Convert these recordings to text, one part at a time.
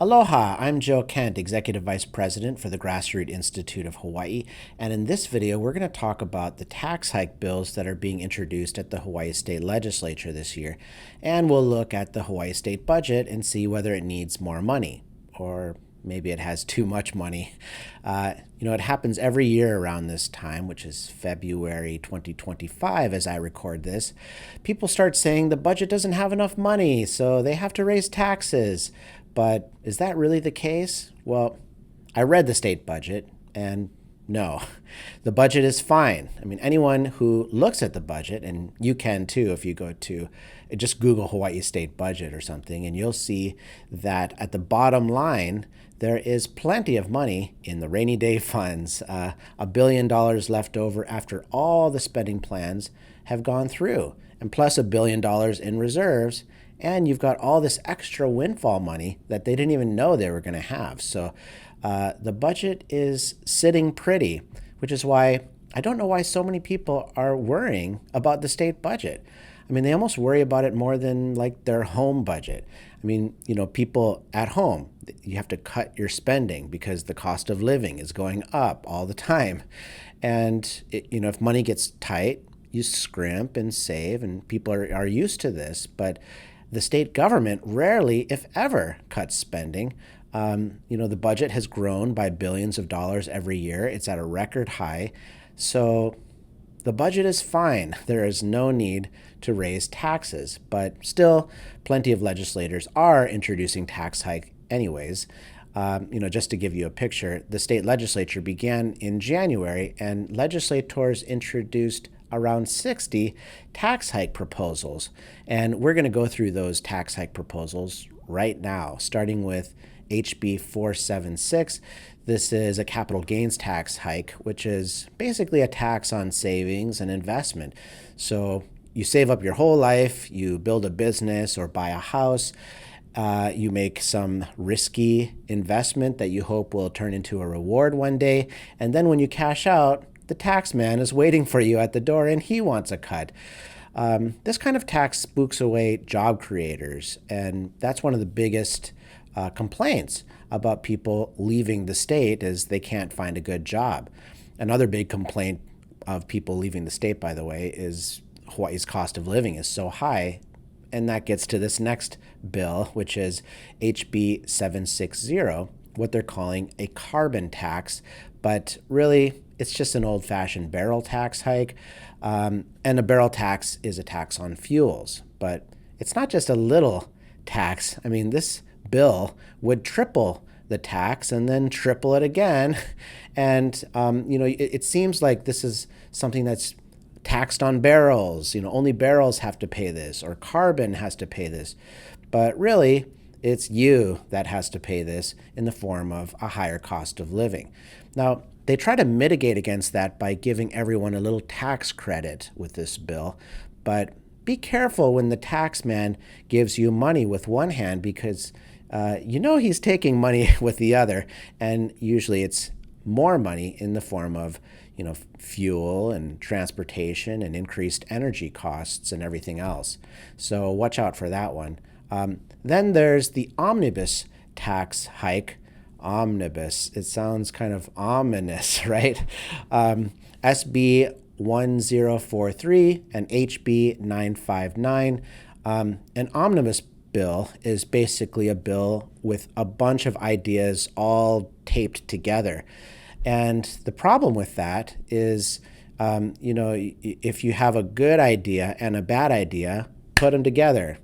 Aloha, I'm Joe Kent, Executive Vice President for the Grassroot Institute of Hawaii, and in this video we're going to talk about the tax hike bills that are being introduced at the Hawaii State Legislature this year, and we'll look at the Hawaii State budget and see whether it needs more money, or maybe it has too much money. It happens every year around this time, which is February 2025 as I record this. People start saying the budget doesn't have enough money, so they have to raise taxes. But is that really the case? Well, I read the state budget, and no, the budget is fine. I mean, anyone who looks at the budget, and you can too if you go to just Google Hawaii state budget or something, and you'll see that at the bottom line, there is plenty of money in the rainy day funds, $1 billion left over after all the spending plans have gone through, and plus $1 billion in reserves. And you've got all this extra windfall money that they didn't even know they were going to have. So the budget is sitting pretty, which is why I don't know why so many people are worrying about the state budget. I mean, they almost worry about it more than like their home budget. I mean, people at home, you have to cut your spending because the cost of living is going up all the time. And, if money gets tight, you scrimp and save, and people are used to this. But the state government rarely, if ever, cuts spending. The budget has grown by billions of dollars every year. It's at a record high. So the budget is fine. There is no need to raise taxes. But still, plenty of legislators are introducing tax hike anyways. Just to give you a picture, the state legislature began in January, and legislators introduced around 60 tax hike proposals. And we're going to go through those tax hike proposals right now, starting with HB 476. This is a capital gains tax hike, which is basically a tax on savings and investment. So you save up your whole life, you build a business or buy a house, you make some risky investment that you hope will turn into a reward one day, and then when you cash out, the tax man is waiting for you at the door and he wants a cut. This kind of tax spooks away job creators, and that's one of the biggest complaints about people leaving the state is they can't find a good job. Another big complaint of people leaving the state, by the way, is Hawaii's cost of living is so high. And that gets to this next bill, which is HB 760, what they're calling a carbon tax. But really, it's just an old-fashioned barrel tax hike. And a barrel tax is a tax on fuels. But it's not just a little tax. I mean, this bill would triple the tax and then triple it again. And, it seems like this is something that's taxed on barrels. Only barrels have to pay this, or carbon has to pay this. But really, it's you that has to pay this in the form of a higher cost of living. Now, they try to mitigate against that by giving everyone a little tax credit with this bill. But be careful when the tax man gives you money with one hand, because he's taking money with the other. And usually it's more money in the form of fuel and transportation and increased energy costs and everything else. So watch out for that one. Then there's the omnibus tax hike. Omnibus, it sounds kind of ominous, right? SB 1043 and HB 959. An omnibus bill is basically a bill with a bunch of ideas all taped together. And the problem with that is, if you have a good idea and a bad idea, put them together.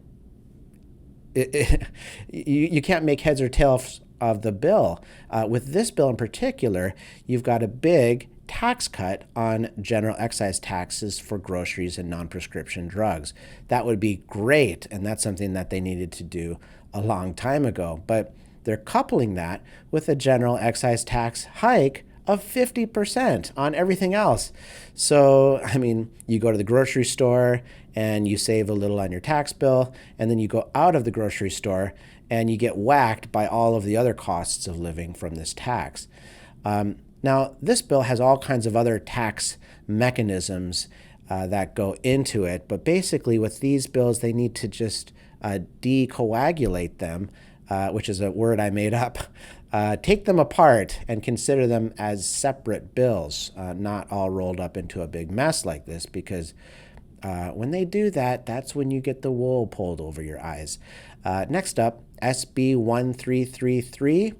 You can't make heads or tails of the bill. With this bill in particular, you've got a big tax cut on general excise taxes for groceries and non-prescription drugs. That would be great, and that's something that they needed to do a long time ago. But they're coupling that with a general excise tax hike of 50% on everything else. So, you go to the grocery store and you save a little on your tax bill, and then you go out of the grocery store and you get whacked by all of the other costs of living from this tax. Now, this bill has all kinds of other tax mechanisms that go into it, but basically with these bills, they need to just decoagulate them which is a word I made up, take them apart and consider them as separate bills, not all rolled up into a big mess like this, because when they do that, that's when you get the wool pulled over your eyes. Next up, SB 1333.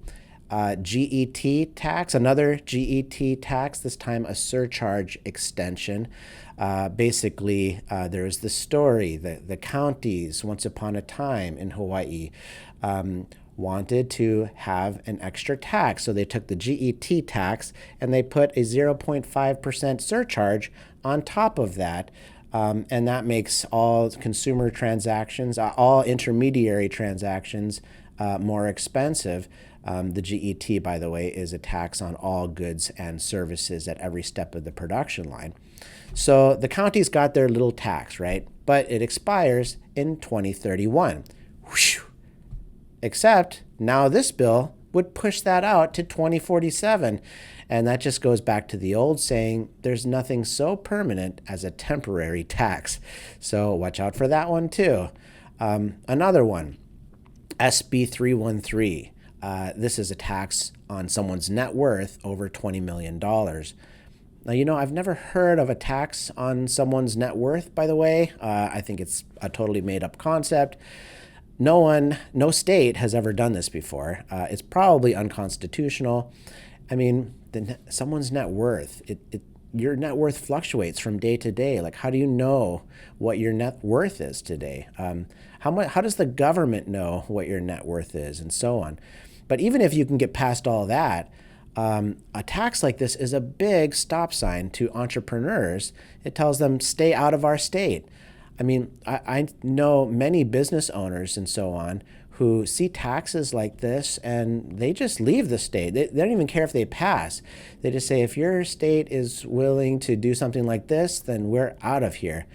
GET tax, another GET tax, this time a surcharge extension. Basically, there's the story that the counties, once upon a time in Hawaii, wanted to have an extra tax. So they took the GET tax and they put a 0.5% surcharge on top of that. And that makes all consumer transactions, all intermediary transactions, more expensive. The GET, by the way, is a tax on all goods and services at every step of the production line. So the counties got their little tax, right? But it expires in 2031. Whew. Except now this bill would push that out to 2047. And that just goes back to the old saying, there's nothing so permanent as a temporary tax. So watch out for that one too. Another one, SB 313. This is a tax on someone's net worth over $20 million. Now, I've never heard of a tax on someone's net worth, by the way. I think it's a totally made up concept. No state has ever done this before. It's probably unconstitutional. I mean, someone's net worth, your net worth fluctuates from day to day. Like, how do you know what your net worth is today? How does the government know what your net worth is, and so on? But even if you can get past all that, a tax like this is a big stop sign to entrepreneurs. It tells them, stay out of our state. I mean, I know many business owners and so on who see taxes like this and they just leave the state. They don't even care if they pass. They just say, if your state is willing to do something like this, then we're out of here.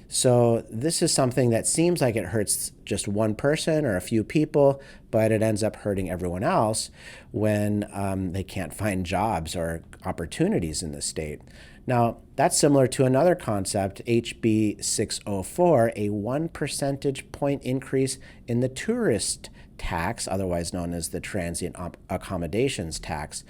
So this is something that seems like it hurts just one person or a few people, but it ends up hurting everyone else when they can't find jobs or opportunities in the state. Now, that's similar to another concept, HB 604, a 1 percentage point increase in the tourist tax, otherwise known as the transient accommodations tax.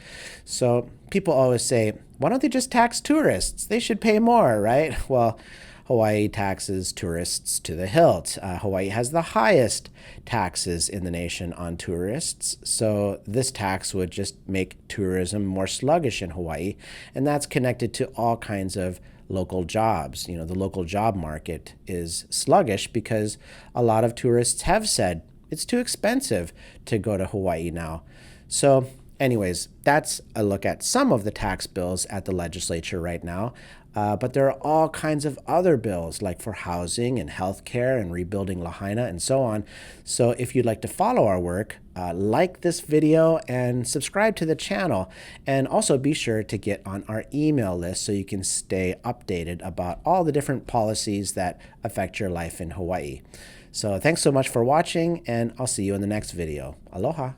So people always say, why don't they just tax tourists? They should pay more, right? Well, Hawaii taxes tourists to the hilt. Hawaii has the highest taxes in the nation on tourists, so this tax would just make tourism more sluggish in Hawaii, and that's connected to all kinds of local jobs. The local job market is sluggish because a lot of tourists have said it's too expensive to go to Hawaii now. So anyways, that's a look at some of the tax bills at the legislature right now. But there are all kinds of other bills, like for housing and healthcare and rebuilding Lahaina and so on. So if you'd like to follow our work, like this video and subscribe to the channel. And also be sure to get on our email list so you can stay updated about all the different policies that affect your life in Hawaii. So thanks so much for watching, and I'll see you in the next video. Aloha.